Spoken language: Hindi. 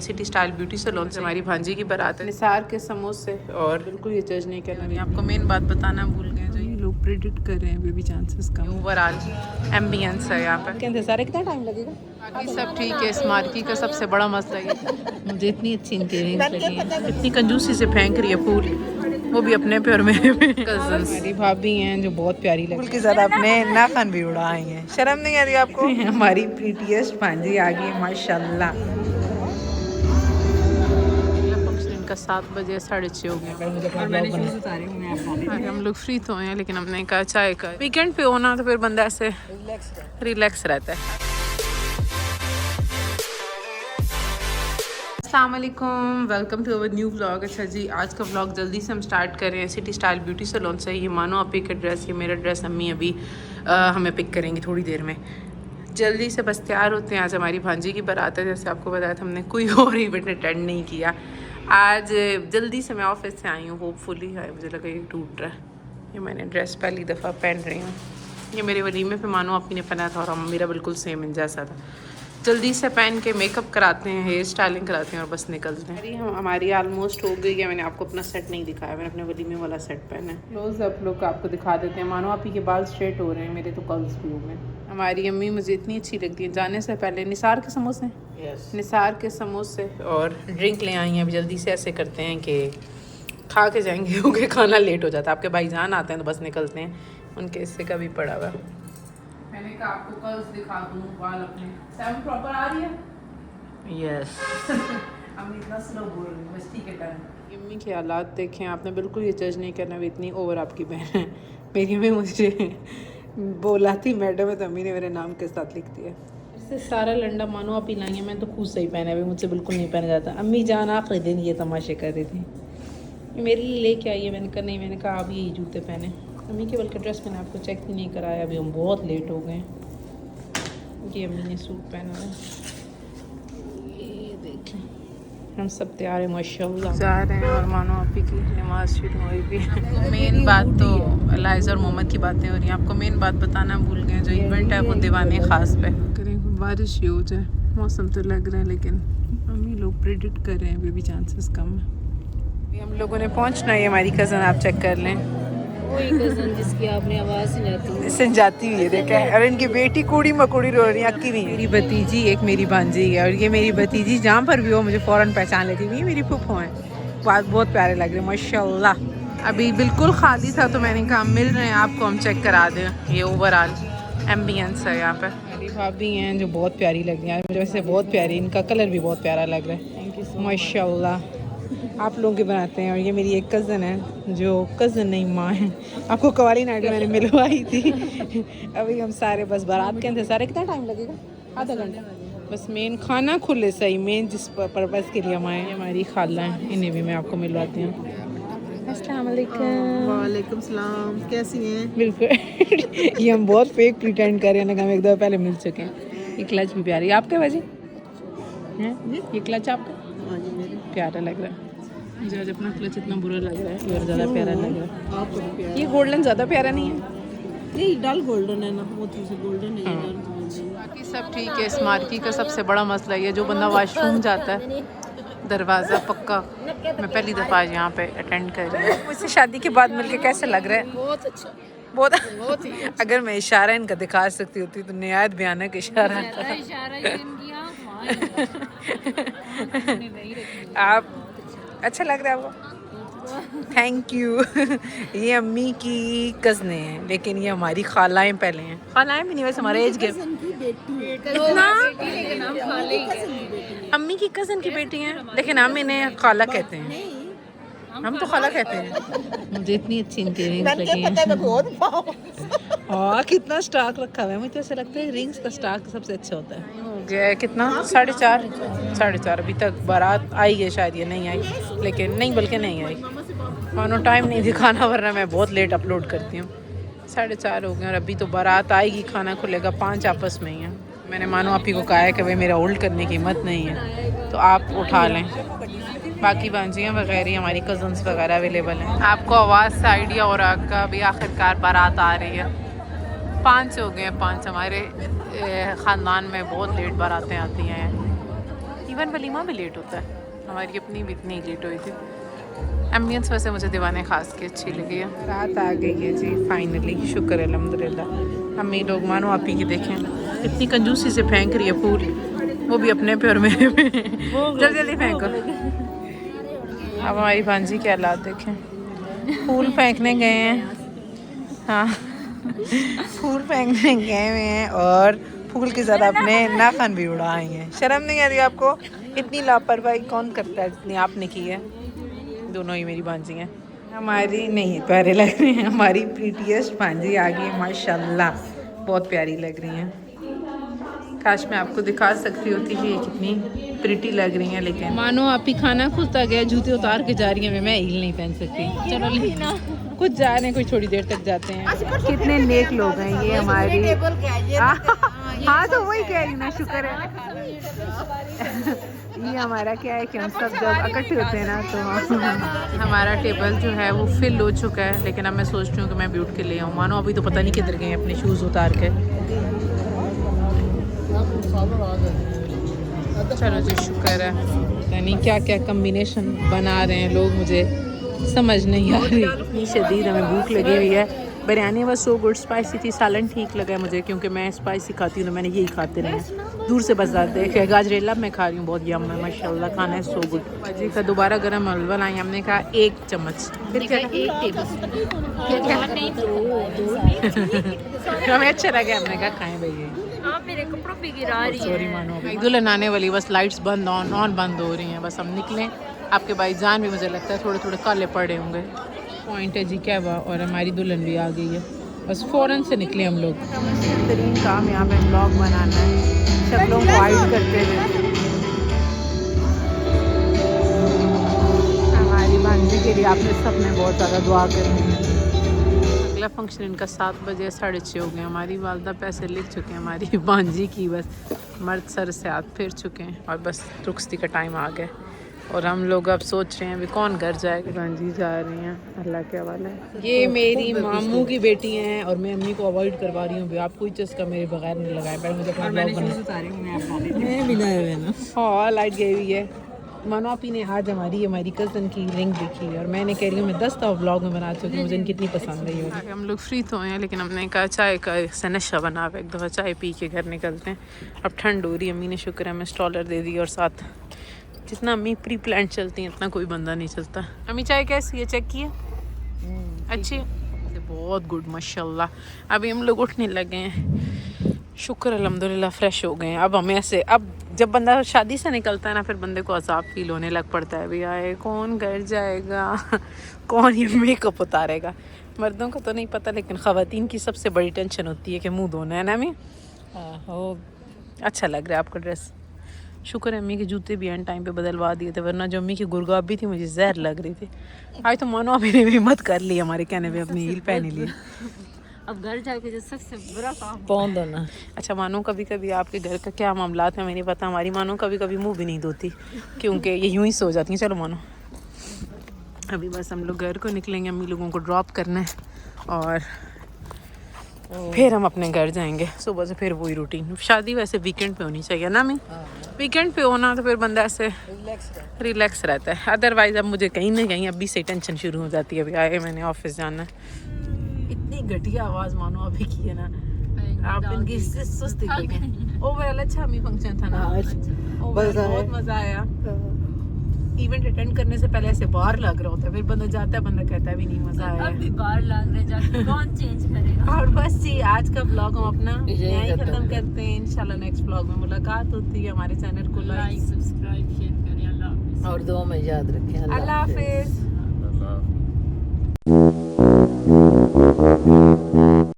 सिटी स्टाइल ब्यूटी सैलून से हमारी भांजी की बारात है। निसार के समोसे और बिल्कुल ये जज नहीं करना। आपको मेन बात बताना भूल गए जो ये लोग प्रेडिक्ट कर रहे हैं बेबी चांसेस का। ओवरऑल एम्बियंस है यहाँ पे। कहते सारे कितना टाइम लगेगा? बाकी सब ठीक है। इस मार्की का सबसे बड़ा मसला ये मुझे इतनी अच्छी इनकी रिंग्स लगी हैं, इतनी कंजूसी से फेंक रही है फूल, वो भी अपने पे और मेरे पे। कजन्स मेरी भाभी हैं जो बहुत प्यारी लगी है। ज़्यादा अपने नाखन भी उड़ाए हैं, शर्म नहीं आ रही आपको? हमारी प्रीटीएस्ट भांजी आ गई है माशाल्लाह। का 7 बजे 6:30 हो गया। हम लोग फ्री तो हैं लेकिन हमने कहा चाय का वीकेंड पे होना तो फिर बंदा ऐसे रिलैक्स रहता है। अस्सलाम वालेकुम, welcome to our new vlog. अच्छा जी, आज का व्लॉग जल्दी से हम स्टार्ट कर रहे हैं सिटी स्टाइल ब्यूटी सैलून से। ये मानो आप पिक एड्रेस, ये मेरा एड्रेस, अम्मी अभी हमें पिक करेंगी थोड़ी देर में। जल्दी से बस तैयार होते हैं। आज हमारी भांजी की बारात है, जैसे आपको बताया था हमने कोई और इवेंट अटेंड नहीं किया। आज जल्दी से मैं ऑफिस से आई हूँ, होपफुली है, मुझे लगा ये टूट रहा है। ये मैंने ड्रेस पहली दफ़ा पहन रही हूँ। ये मेरे वलीमे पे मानो आपी ने पहना था और मेरा बिल्कुल सेम इन जैसा था। जल्दी से पहन के मेकअप कराते हैं, हेयर स्टाइलिंग कराते हैं और बस निकलते हैं। हमारी ऑलमोस्ट हो गई है। मैंने आपको अपना सेट नहीं दिखाया, मैंने अपने वलीमे वाला सेट पहना है। क्लोज अप लुक आपको दिखा देते हैं। मानो आपी के बाल स्ट्रेट हो रहे हैं, मेरे तो कर्ल्स भी हो गए। हमारी अम्मी मुझे इतनी अच्छी लगती है। जाने से पहले निसार के समोसे, निसार के समोसे और ड्रिंक ले आई हैं। अभी जल्दी से ऐसे करते हैं कि खा के जाएंगे क्योंकि खाना लेट हो जाता है। आपके भाईजान आते हैं तो बस निकलते हैं, उनके हिस्से का भी पड़ा हुआ। मैंने कहा आपको कर्ल्स दिखा दूँ बाल अपने। सेवन प्रॉपर आ रही है? यस। अम्मी इतना स्लो बोल रही है, बस ठीक है टाइम। अम्मी के हालात देखें आपने, बिल्कुल ये जज नहीं करना, वो इतनी ओवर आपकी बहन है। मेरी अम्मी मुझे बोला थी मैडम है तो अम्मी ने मेरे नाम के साथ लिख दिया। इससे सारा लंडा मानो आप ही लाई है, मैंने तो खुद से ही पहना है, मुझसे बिल्कुल नहीं पहना जाता। अम्मी जान आखिरी दिन ये तमाशे कर रही थी, मेरे लिए लेके आई है। मैंने कहा नहीं, मैंने कहा आप यही जूते पहने। अम्मी के बल्कि ड्रेस मैंने आपको चेक भी नहीं कराया, अभी हम बहुत लेट हो गए। ये अम्मी ने सूट पहना है, ये देखें। हम सब तैयार हैं माशाल्लाह, जा रहे हैं और मानो आपी की नमाज शुरू हुई भी। मेन बात तो लाइज़ा और मोहम्मद की बातें हो रही हैं। आपको मेन बात बताना भूल गए, जो इवेंट है वो दीवाने ख़ास पे करें। बारिश ही हो जाए, मौसम तो लग रहा है लेकिन अम्मी लोग प्रेडिक्ट कर रहे हैं बेबी चांसेस कम है। हम लोगों ने पहुंचना है। हमारी कज़न आप चेक कर लें, वही कज़न जिसकी आपने आवाज़ सुन जाती हुई है देखा। और इनकी बेटी कूड़ी मकुड़ी रो रही है, अक्की भी मेरी भतीजी, एक मेरी भांजी है। और ये मेरी भतीजी जहाँ पर भी हो मुझे फ़ौरन पहचान लेती है, मेरी फूफो है। बात बहुत प्यारे लग रहे हैं माशाल्लाह। अभी बिल्कुल खाली था तो मैंने कहा मिल रहे हैं आपको, हम चेक करा दें। ये ओवरऑल एम्बियंस है यहाँ पर। मेरी भाभी हैं जो बहुत प्यारी लग रही है मुझे, वैसे बहुत प्यारी, इनका कलर भी बहुत प्यारा लग रहा है माशाल्लाह। आप लोगों के बनाते हैं। और ये मेरी एक कज़न है जो कज़न नहीं माँ है, आपको कवाली नाइट मैंने मिलवाई थी। अभी हम सारे बस बारात के अंदर। सारे कितना टाइम लगेगा? आधा घंटा बस। मेन खाना खुले सही, मेन जिस पर्पज़ के लिए हम आए हैं। हमारी खाला हैं, इन्हें भी मैं आपको मिलवाती हूँ। अस्सलाम वालेकुम। वालेकुम सलाम, कैसी हैं? बिल्कुल। ये हम बहुत फेक प्रिटेंड कर रहे हैं, हम एक दफ़ा पहले मिल चुके हैं। ये क्लच भी प्यारी आपके वजह हैं, ये क्लच आपका प्यारा लग रहा है। मुझे आज अपना क्लच इतना बुरा लग रहा है, ये ज़्यादा प्यारा लग रहा है। ये गोल्डन ज़्यादा प्यारा नहीं है? नहीं, डल गोल्डन है ना, वो तो गोल्डन है। बाकी सब ठीक है। इस मार्की का सबसे बड़ा मसला ये, जो बंदा वॉशरूम जाता है दरवाज़ा पक्का। मैं पहली दफ़ा यहाँ पे अटेंड कर रही हूँ। मुझसे शादी के बाद मिलके कैसे लग रहा है? बहुत अच्छा, बहुत ही। अगर मैं इशारा इनका दिखा सकती होती तो निहायत भयानक इशारा। आप अच्छा लग रहा है आपको? Thank you. ये अम्मी की कज़नें हैं लेकिन ये हमारी खालाएं पहले हैं। खालाएं भी नहीं, वैसे हमारे एज गैप। अम्मी की कज़न की बेटी हैं लेकिन हम इन्हें खाला कहते हैं। हम तो खाला कहते हैं। मुझे इतनी अच्छी इनकी रिंग्स लगी हैं। हाँ, कितना स्टॉक रखा हुआ है। मुझे ऐसा लगता है रिंग्स का स्टॉक सबसे अच्छा होता है। हो गया है कितना? 4:30। अभी तक बारात आई है, शायद ये नहीं आई, लेकिन नहीं बल्कि नहीं आई। मानो टाइम नहीं दिखाना वरना मैं बहुत लेट अपलोड करती हूँ। 4:30 हो गए और अभी तो बारात आएगी, खाना खुलेगा, 5 आपस में ही हैं। मैंने मानो आप ही को कहा है कि भाई मेरा होल्ड करने की हिम्मत नहीं है तो आप उठा लें। बाकी भांजियाँ वगैरह हमारी कज़न्स वगैरह अवेलेबल हैं। आपको आवाज़ से आइडिया हो रहा है अभी आखिरकार बारात आ रही है। 5 हो गए हैं, 5। हमारे ख़ानदान में बहुत लेट बारातें आती हैं। इवन वलीमा भी लेट होता है, हमारी अपनी भी इतनी लेट हुई थी। एम्बियंस वैसे मुझे दीवाने खास की अच्छी लगी है। रात आ गई है जी फाइनली, शुक्र है अल्हम्दुलिल्लाह। हम ये लोग मानो आप ही की देखें इतनी कंजूसी से फेंक रही है फूल, वो भी अपने पे और मेरे पे। जल्दी जल्दी फेंको। अब हमारी भांजी के हालात देखें, फूल फेंकने गए हैं। हाँ फूल फेंकने गए हुए हैं और फूल के साथ अपने नाखन भी उड़ाए हैं। शर्म नहीं आ रही आपको? इतनी लापरवाही कौन करता है जितनी आपने की है। दोनों ही मेरी भांजी हैं। हमारी नहीं प्यारे लग रही हैं, हमारी प्रीटीएस्ट भांजी आ गई है माशाल्लाह, बहुत प्यारी लग रही हैं। काश मैं आपको दिखा सकती होती कि ये कितनी प्रिटी लग रही हैं, लेकिन मानो आप ही खाना खुलता गया, जूते उतार के जा रही हैं। मैं हील नहीं पहन सकती। चलो लेना कुछ जा रहे हैं, कोई थोड़ी देर तक जाते हैं। कितने नेक लोग हैं ये हमारे। हाँ तो वही कह रही ना, शुक्र है। ये हमारा क्या है कि हम सब जब इकट्ठे होते हैं ना तो हमारा टेबल जो है वो फिल हो चुका है, लेकिन अब मैं सोच रही हूँ कि मैं भी उठ के ले आऊँ। मानो अभी तो पता नहीं किधर गए अपने शूज़ उतार के। चलो जी शुक्र है। यानी क्या क्या कम्बिनेशन बना रहे हैं लोग, मुझे समझ नहीं आ रही। इतनी शदीद हमें भूख लगी हुई है। बिरयानी बस सो गुड, स्पाइसी थी। सालन ठीक लगा है मुझे क्योंकि मैं स्पाइसी खाती हूँ तो मैंने यही खाते रहे। दूर से बस देखे गाजरेला मैं खा रही हूँ, बहुत यम है माशाल्लाह, खाना है सो गुड। भाजी का दोबारा गर्म हलवा लाई, हमने कहा 1 चम्मच, फिर क्या 1 टेबल हमें अच्छा लगा, हमने कहा खाएं भैया। आप मेरे कपड़ों पे गिरा रही सॉरी मानो, दुल्हन आने वाली, बस लाइट्स बंद ऑन बंद हो रही हैं, बस हम निकलें। आपके भाई जान भी मुझे लगता है थोड़े थोड़े काले पड़े होंगे। पॉइंट है जी क्या हुआ, और हमारी दुल्हन भी आ गई है, बस फ़ौरन से निकले हम लोग। बेहतरीन काम यहाँ पे ब्लॉग बनाना है, सब लोग वाइड करते हुए। हमारी भांजी के लिए आपने सबने बहुत ज़्यादा दुआ करनी है। अगला फंक्शन इनका 7 बजे 6:30 हो गए। हमारी वालदा पैसे लिख चुके हैं, हमारी भांजी की बस मर्द सर से हाथ फेर चुके हैं और बस रुखसती का टाइम आ गया। और हम लोग अब सोच रहे हैं अभी कौन घर जाएगा। भांजी जा रही हैं, अल्लाह के हवाले है। ये मेरी मामू की बेटी हैं और मैं अम्मी को अवॉइड करवा रही हूँ। आप कोई चस्का मेरे बगैर नहीं लगाए, पहले मुझे अपना ब्लॉग बनाना। हाँ लाइट गई हुई है। मानो आप ही ने आज हमारी कज़न की रिंग देखी और मैंने कह रही हूँ मैं 10 दफ़ा व्लॉग में बना चुकी हूँ, मुझे इनकी इतनी पसंद आई होगी। हम लोग फ्री तो हैं लेकिन हमने कहा चाय का से नशा बना हुआ, एक दफ़ा चाय पी के घर निकलते हैं। अब ठंड हो रही है, अम्मी ने शुक्र है हमें स्टॉलर दे दी और साथ जितना अम्मी प्री प्लान चलती हैं इतना कोई बंदा नहीं चलता। अम्मी चाय कैसी है, चेक किए? अच्छी है, बहुत गुड माशाल्लाह। अभी हम लोग उठने लगे हैं, शुक्र अल्हम्दुलिल्लाह फ्रेश हो गए हैं। अब हमें ऐसे, अब जब बंदा शादी से निकलता है ना फिर बंदे को अजाब फील होने लग पड़ता है, भैया कौन घर जाएगा कौन ये मेकअप उतारेगा। मर्दों का तो नहीं पता लेकिन ख़वातीन की सबसे बड़ी टेंशन होती है कि मुंह धोना है ना। अम्मी हो अच्छा लग रहा है आपका ड्रेस, शुक्र है अम्मी के जूते भी एंड टाइम पे बदलवा दिए थे, वरना जो अम्मी की गुरगाब भी थी मुझे जहर लग रही थी। आज तो मानो अभी ने भी हिम्मत कर ली हमारे कहने पे, अपनी हील पहन ली। अब घर जाके जो सबसे बुरा काम पौन धोना। अच्छा मानो कभी कभी आपके घर का क्या मामलात है हमें नहीं पता, हमारी मानो कभी कभी मुंह भी नहीं धोती क्योंकि ये यूं ही सो जाती हैं। चलो मानो अभी बस हम लोग घर को निकलेंगे, अम्मी लोगों को ड्रॉप करना है और फिर हम अपने घर जाएंगे। सुबह से फिर वही रूटीन। शादी वैसे वीकेंड पे होनी चाहिए ना। मैं वीकेंड पे होना तो फिर बंदा ऐसे रिलैक्स रहता है, अदरवाइज अब मुझे कहीं ना कहीं अभी से टेंशन शुरू हो जाती है। अभी आए मैंने ऑफिस जाना है। इतनी घटिया आवाज़ मानो अभी की है ना, आप इनकी सुस्ती देखें। ओवरऑल अच्छा अम्मी फंक्शन था ना, बहुत मज़ा आया। इवेंट अटेंड करने से पहले ऐसे बाहर लग रहा होता है, फिर बंदा जाता है बंदा कहता है भी नहीं मज़ा आया। अब भी बाहर लग रहे जाके कौन चेंज करेगा। और बस जी आज का ब्लॉग हम अपना यहीं खत्म करते हैं। इंशाल्लाह नेक्स्ट ब्लॉग में मुलाकात होती है। हमारे चैनल को लाइक सब्सक्राइब शेयर करें। अल्लाह हाफिज़ और दुआ में याद रखें। अल्लाह हाफिज़।